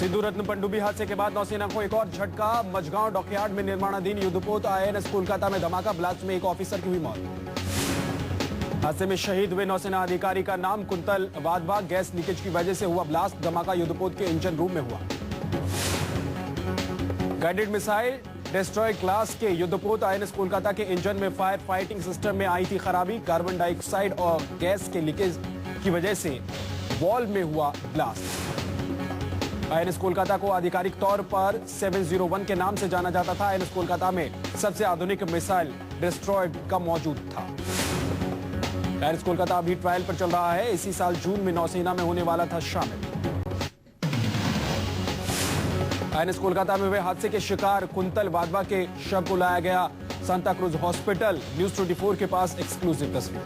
सिंधु रत्न पनडुब्बी हादसे के बाद नौसेना को एक और झटका। मझगांव डॉकयार्ड में निर्माणाधीन युद्धपोत आईएनएस कोलकाता में धमाका, ब्लास्ट में एक ऑफिसर की हुई मौत। हादसे में शहीद हुए नौसेना अधिकारी का नाम कुंतल वाधवा। गैस लीकेज की वजह से हुआ ब्लास्ट। धमाका युद्धपोत के इंजन रूम में हुआ। गाइडेड मिसाइल डिस्ट्रॉय क्लास के युद्धपोत आईएनएस कोलकाता के इंजन में फायर फाइटिंग सिस्टम में आई थी खराबी। कार्बन डाइऑक्साइड और गैस के लीकेज की वजह से वॉल्व में हुआ ब्लास्ट। आईएनएस कोलकाता को आधिकारिक तौर पर 701 के नाम से जाना जाता था। आईएनएस कोलकाता में सबसे आधुनिक मिसाइल डिस्ट्रॉयड का मौजूद था। आईएनएस कोलकाता अभी ट्रायल पर चल रहा है। इसी साल जून में नौसेना में होने वाला था शामिल। आईएनएस कोलकाता में हुए हादसे के शिकार कुंतल वाधवा के शव को लाया गया सांता क्रूज हॉस्पिटल। न्यूज 24 के पास एक्सक्लूसिव तस्वीर।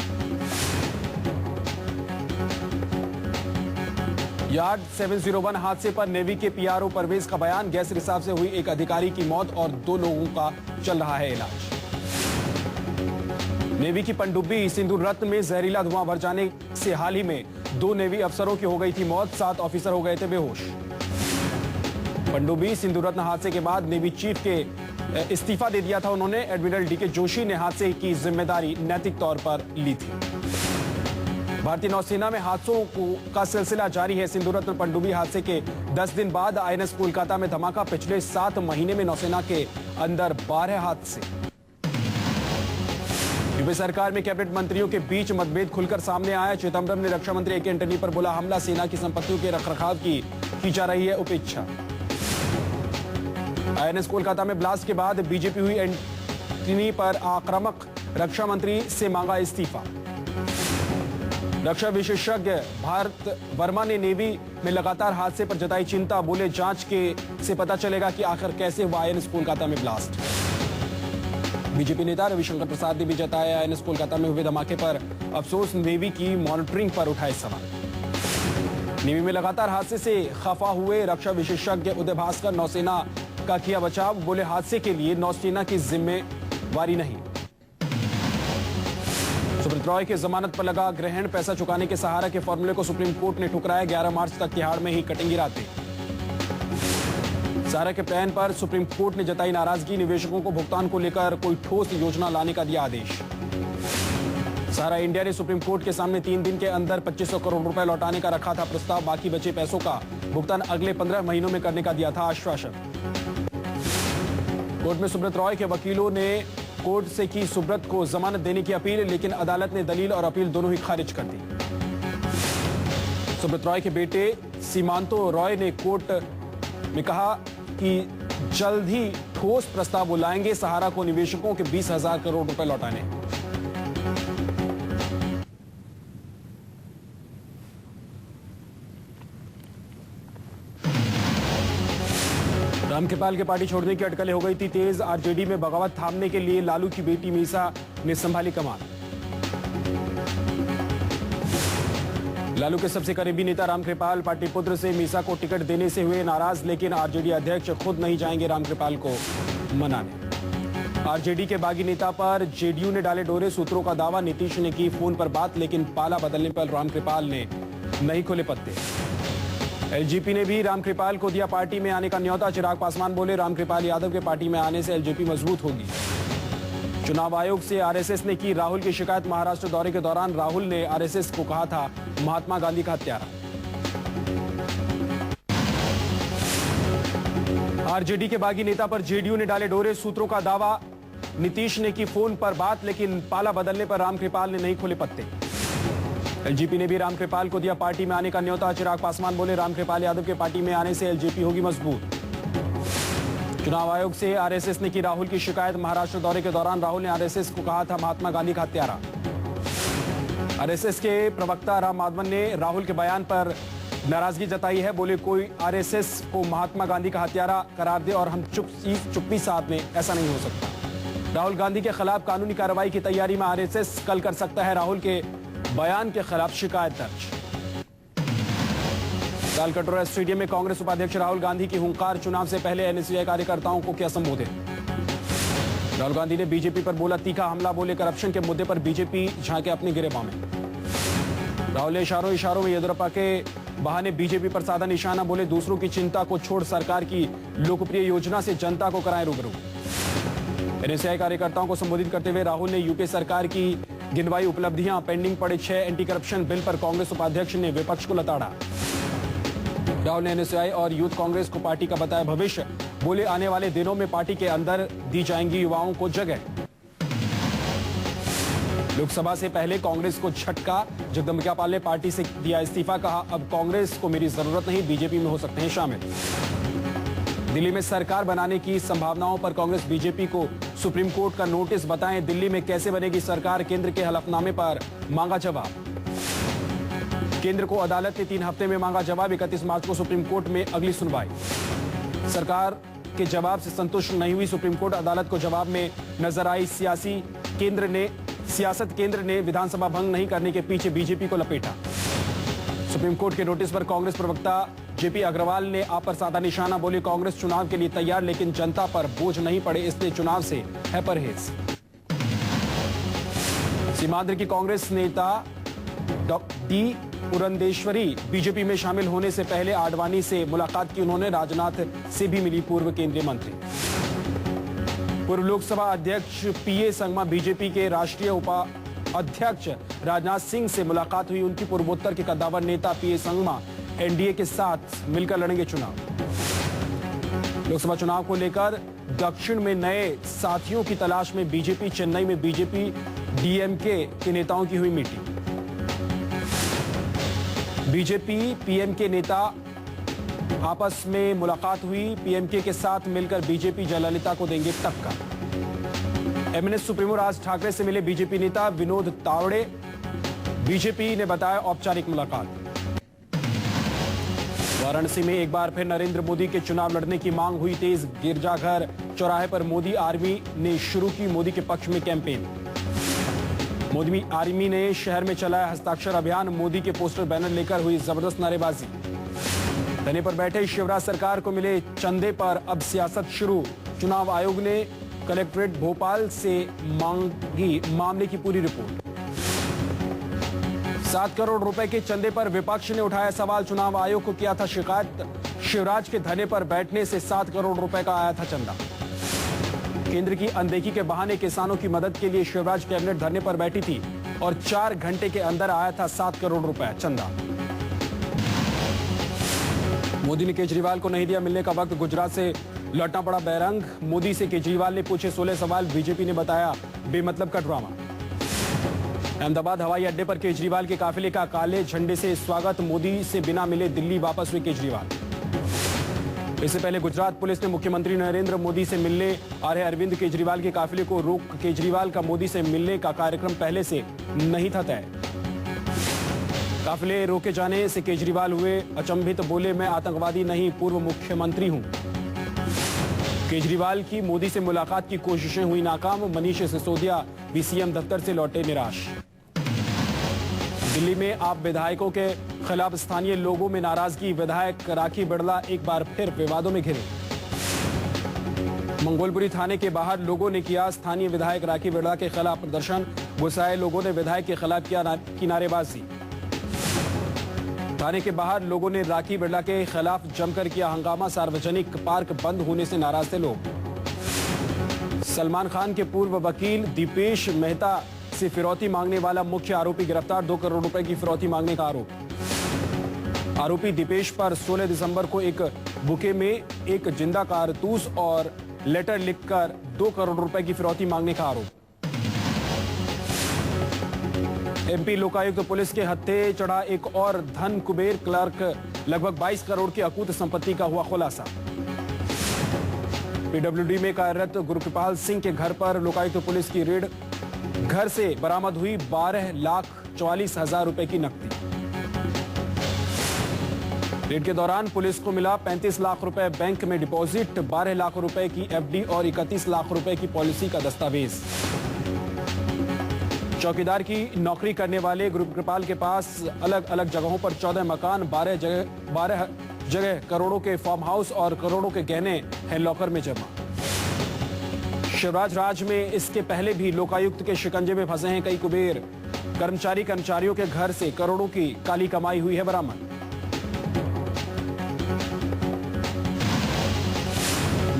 यार्ड 701 हादसे पर नेवी के पीआरओ परवेज का बयान। गैस रिसाव से हुई एक अधिकारी की मौत और 2 लोगों का चल रहा है इलाज। नेवी की पनडुब्बी सिंधु रत्न में जहरीला धुआं भर जाने से हाल ही में 2 नेवी अफसरों की हो गई थी मौत। 7 ऑफिसर हो गए थे बेहोश। पनडुब्बी सिंधु रत्न हादसे के बाद नेवी चीफ के इस्तीफा दे दिया था उन्होंने। एडमिरल डीके जोशी ने हादसे की जिम्मेदारी नैतिक तौर पर ली थी। भारतीय नौसेना में हादसों का सिलसिला जारी है। सिंधु रत्न पनडुब्बी हादसे के 10 दिन बाद आईएनएस कोलकाता में धमाका। पिछले 7 महीने में नौसेना के अंदर 12 हादसे। यूपी सरकार में कैबिनेट मंत्रियों के बीच मतभेद खुलकर सामने आया। चिदम्बरम ने रक्षा मंत्री ए.के. एंटनी पर बोला हमला। सेना की संपत्तियों के रखरखाव की जा रही है उपेक्षा। आईएनएस कोलकाता में ब्लास्ट के बाद बीजेपी हुई एंटनी पर आक्रामक। रक्षा मंत्री से मांगा इस्तीफा। रक्षा विशेषज्ञ भारत वर्मा ने नेवी में लगातार हादसे पर जताई चिंता। बोले जांच से पता चलेगा कि आखिर कैसे हुआ आईएनएस कोलकाता में ब्लास्ट। बीजेपी नेता रविशंकर प्रसाद ने भी जताया आईएनएस कोलकाता में हुए धमाके पर अफसोस। नेवी की मॉनिटरिंग पर उठाए सवाल। नेवी में लगातार हादसे से खफा हुए रक्षा विशेषज्ञ उदय भास्कर। नौसेना का किया बचाव। बोले हादसे के लिए नौसेना की जिम्मेवारी नहीं। सुब्रत रॉय के जमानत पर लगा ग्रहण। पैसा चुकाने के सहारा के फॉर्मूले को सुप्रीम कोर्ट ने ठुकराया। 11 मार्च तक तिहाड़ में ही कटेंगी रातें। सहारा के प्लान पर सुप्रीम कोर्ट ने जताई नाराजगी। निवेशकों को भुगतान को लेकर कोई ठोस योजना लाने का दिया आदेश। सहारा इंडिया ने सुप्रीम कोर्ट के सामने 3 दिन के अंदर 2500 करोड़ रुपए लौटाने का रखा था प्रस्ताव। बाकी बचे पैसों का भुगतान अगले 15 महीनों में करने का दिया था आश्वासन। कोर्ट में सुब्रत रॉय के वकीलों ने कोर्ट से की सुब्रत को जमानत देने की अपील, लेकिन अदालत ने दलील और अपील दोनों ही खारिज कर दी। सुब्रत रॉय के बेटे सीमांतो रॉय ने कोर्ट में कहा कि जल्द ही ठोस प्रस्ताव वो लाएंगे। सहारा को निवेशकों के 20,000 करोड़ रुपए लौटाने। रामकृपाल के पार्टी छोड़ने की अटकलें हो गई थी तेज। आरजेडी में बगावत थामने के लिए लालू की बेटी मीसा ने संभाली कमान। लालू के सबसे करीबी नेता रामकृपाल पार्टी पुत्र से मीसा को टिकट देने से हुए नाराज, लेकिन आरजेडी अध्यक्ष खुद नहीं जाएंगे रामकृपाल को मनाने। आरजेडी के बागी नेता पर जेडीयू ने डाले डोरे। सूत्रों का दावा नीतीश ने की फोन पर बात, लेकिन पाला बदलने पर रामकृपाल ने नहीं खोले पत्ते। एलजेपी ने भी रामकृपाल को दिया पार्टी में आने का न्योता। चिराग पासवान बोले रामकृपाल यादव के पार्टी में आने से एलजेपी मजबूत होगी। चुनाव आयोग से आरएसएस ने की राहुल की शिकायत। महाराष्ट्र दौरे के दौरान राहुल ने आरएसएस को कहा था महात्मा गांधी का हत्यारा। आरजेडी के बागी नेता पर जेडीयू ने डाले डोरे। सूत्रों का दावा नीतीश ने की फोन पर बात, लेकिन पाला बदलने पर रामकृपाल ने नहीं खोले पत्ते। एलजेपी ने भी रामकृपाल को दिया पार्टी में आने का न्योता। चिराग पासवान बोले रामकृपाल यादव के पार्टी में आने से एलजेपी होगी मजबूत। चुनाव आयोग से आरएसएस ने की राहुल की शिकायत। महाराष्ट्र दौरे के दौरान राहुल ने आरएसएस को कहा था महात्मा गांधी का हत्यारा। आरएसएस के प्रवक्ता राम माधवन ने राहुल के बयान पर नाराजगी जताई है। बोले कोई आरएसएस को महात्मा गांधी का हत्यारा करार दे और हम चुप्पी साथ में, ऐसा नहीं हो सकता। राहुल गांधी के खिलाफ कानूनी कार्रवाई की तैयारी में आरएसएस कल कर सकता है राहुल के बयान के खिलाफ शिकायत दर्ज। तालकटोरा स्टेडियम में कांग्रेस उपाध्यक्ष राहुल गांधी की हुंकार। चुनाव से पहले एनएसयूआई कार्यकर्ताओं को किया संबोधित। राहुल गांधी ने बीजेपी पर बोला तीखा हमला। बोले करप्शन के मुद्दे पर बीजेपी झांके अपने गिरेबान में। राहुल ने इशारों में येदियुरप्पा के बहाने बीजेपी पर साधा निशाना, बोले दूसरों की चिंता को छोड़ सरकार की लोकप्रिय योजना से जनता को कराएं रूबरू। एनएसआई कार्यकर्ताओं को संबोधित करते हुए राहुल ने यूपीए सरकार की गिनवाई उपलब्धियां, पेंडिंग पड़े 6 एंटी करप्शन बिल पर कांग्रेस उपाध्यक्ष ने विपक्ष को लताड़ा। राहुल ने एनएसआई और यूथ कांग्रेस को पार्टी का बताया भविष्य, बोले आने वाले दिनों में पार्टी के अंदर दी जाएंगी युवाओं को जगह। लोकसभा से पहले कांग्रेस को झटका, जगदम्बिका पाल ने पार्टी से दिया इस्तीफा, कहा अब कांग्रेस को मेरी जरूरत नहीं, बीजेपी में हो सकते हैं शामिल। दिल्ली में सरकार बनाने की संभावनाओं पर कांग्रेस बीजेपी को सुप्रीम कोर्ट का नोटिस, बताएं दिल्ली में कैसे बनेगी सरकार, केंद्र के हलफनामे पर मांगा जवाब। केंद्र को अदालत ने 3 हफ्ते में मांगा जवाब, 31 मार्च को सुप्रीम कोर्ट में अगली सुनवाई। सरकार के जवाब से संतुष्ट नहीं हुई सुप्रीम कोर्ट, अदालत को जवाब में नजर आई सियासत, केंद्र ने विधानसभा भंग नहीं करने के पीछे बीजेपी को लपेटा। सुप्रीम कोर्ट के नोटिस पर कांग्रेस प्रवक्ता जेपी अग्रवाल ने आप पर साधा निशाना, बोले कांग्रेस चुनाव के लिए तैयार, लेकिन जनता पर बोझ नहीं पड़े इसलिए चुनाव से है परहेज। सीमांध्र की कांग्रेस नेता डी पुरंदेश्वरी बीजेपी में शामिल होने से पहले आडवाणी से मुलाकात की उन्होंने, राजनाथ से भी मिली पूर्व केंद्रीय मंत्री। पूर्व लोकसभा अध्यक्ष पीए संगमा बीजेपी के राष्ट्रीय उपाध्यक्ष राजनाथ सिंह से मुलाकात हुई, उनकी पूर्वोत्तर के कद्दावर नेता पीए संगमा एनडीए के साथ मिलकर लड़ेंगे चुनाव। लोकसभा चुनाव को लेकर दक्षिण में नए साथियों की तलाश में बीजेपी, चेन्नई में बीजेपी डीएमके के नेताओं की हुई मीटिंग। बीजेपी पीएमके नेता आपस में मुलाकात हुई, पीएमके के साथ मिलकर बीजेपी जयललिता को देंगे टक्कर। एमएनएस सुप्रीमो राज ठाकरे से मिले बीजेपी नेता विनोद तावड़े, बीजेपी ने बताया औपचारिक मुलाकात। वाराणसी में एक बार फिर नरेंद्र मोदी के चुनाव लड़ने की मांग हुई तेज, गिरजाघर चौराहे पर मोदी आर्मी ने शुरू की मोदी के पक्ष में कैंपेन। मोदी आर्मी ने शहर में चलाया हस्ताक्षर अभियान, मोदी के पोस्टर बैनर लेकर हुई जबरदस्त नारेबाजी। धरने पर बैठे शिवराज सरकार को मिले चंदे पर अब सियासत शुरू, चुनाव आयोग ने कलेक्ट्रेट भोपाल से मांगी मामले की पूरी रिपोर्ट। 7 करोड़ रुपए के चंदे पर विपक्ष ने उठाया सवाल, चुनाव आयोग को किया था शिकायत, शिवराज के धरने पर बैठने से 7 करोड़ रुपए का आया था चंदा। केंद्र की अनदेखी के बहाने किसानों की मदद के लिए शिवराज कैबिनेट धरने पर बैठी थी और 4 घंटे के अंदर आया था 7 करोड़ रुपए चंदा। मोदी ने केजरीवाल को नहीं दिया मिलने का वक्त, गुजरात से लौटना पड़ा बैरंग, मोदी से केजरीवाल ने पूछे 16 सवाल, बीजेपी ने बताया बेमतलब का ड्रामा। अहमदाबाद हवाई अड्डे पर केजरीवाल के काफिले का काले झंडे से स्वागत, मोदी से बिना मिले दिल्ली वापस हुए केजरीवाल। इससे पहले गुजरात पुलिस ने मुख्यमंत्री नरेंद्र मोदी से मिलने आ रहे अरविंद केजरीवाल के काफिले को रोक, केजरीवाल का मोदी से मिलने का कार्यक्रम पहले से नहीं था तय। काफिले रोके जाने से केजरीवाल हुए अचंभित, बोले मैं आतंकवादी नहीं, पूर्व मुख्यमंत्री हूं। केजरीवाल की मोदी से मुलाकात की कोशिशें हुई नाकाम, मनीष सिसोदिया भी सीएम दफ्तर से लौटे निराश। दिल्ली में आप विधायकों के खिलाफ स्थानीय लोगों में नाराजगी, विधायक राखी बिड़ला एक बार फिर विवादों में घिरे। मंगोलपुरी थाने के बाहर लोगों ने किया स्थानीय विधायक राखी बिड़ला के खिलाफ प्रदर्शन, गुस्साए लोगों ने विधायक के खिलाफ किया नारेबाजी। थाने के बाहर लोगों ने राखी बिड़ला के खिलाफ जमकर किया हंगामा, सार्वजनिक पार्क बंद होने से नाराज थे लोग। सलमान खान के पूर्व वकील दीपेश मेहता से फिरौती मांगने वाला मुख्य आरोपी गिरफ्तार, 2 करोड़ रुपए की फिरौती मांगने का आरोप। आरोपी दीपेश पर 16 दिसंबर को एक बुके में एक जिंदा कारतूस और लेटर लिखकर 2 करोड़ रुपए की फिरौती मांगने का आरोप। एमपी लोकायुक्त पुलिस के हत्थे चढ़ा एक और धन कुबेर क्लर्क, लगभग 22 करोड़ की अकूत संपत्ति का हुआ खुलासा। पीडब्ल्यूडी में कार्यरत गुरुकृपाल सिंह के घर पर लोकायुक्त पुलिस की रेड, घर से बरामद हुई 12,44,000 रुपए की नकदी। रेड के दौरान पुलिस को मिला 35 लाख रुपए बैंक में डिपॉजिट, 12 लाख रुपए की एफडी और 31 लाख रुपए की पॉलिसी का दस्तावेज। चौकीदार की नौकरी करने वाले गुरुकृपाल के पास अलग अलग जगहों पर 14 मकान, 12 जगह करोड़ों के फार्म हाउस और करोड़ों के गहने हैं लॉकर में जमा। शिवराज राज में इसके पहले भी लोकायुक्त के शिकंजे में फंसे हैं कई कुबेर। कर्मचारियों के घर से करोड़ों की काली कमाई हुई है बरामद।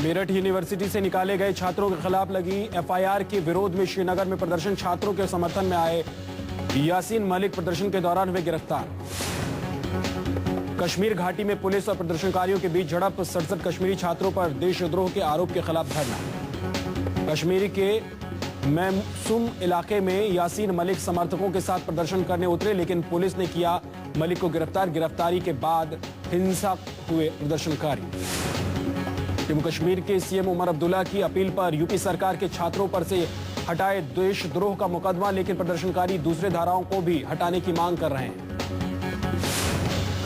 मेरठ यूनिवर्सिटी से निकाले गए छात्रों के खिलाफ लगी एफआईआर के विरोध में श्रीनगर में प्रदर्शन, छात्रों के समर्थन में आए यासीन मलिक प्रदर्शन के दौरान हुए गिरफ्तार। कश्मीर घाटी में पुलिस और प्रदर्शनकारियों के बीच झड़प, 67 कश्मीरी छात्रों पर देशद्रोह के आरोप के खिलाफ धरना। कश्मीर के मैसूम इलाके में यासीन मलिक समर्थकों के साथ प्रदर्शन करने उतरे, लेकिन पुलिस ने किया मलिक को गिरफ्तार। गिरफ्तारी के बाद हिंसक हुए प्रदर्शनकारी। जम्मू कश्मीर के सीएम उमर अब्दुल्ला की अपील पर यूपी सरकार के छात्रों पर से हटाए देशद्रोह का मुकदमा, लेकिन प्रदर्शनकारी दूसरे धाराओं को भी हटाने की मांग कर रहे हैं।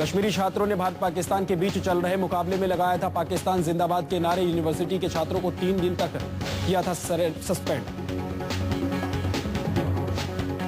कश्मीरी छात्रों ने भारत पाकिस्तान के बीच चल रहे मुकाबले में लगाया था पाकिस्तान जिंदाबाद के नारे। यूनिवर्सिटी के छात्रों को 3 दिन तक किया था सस्पेंड।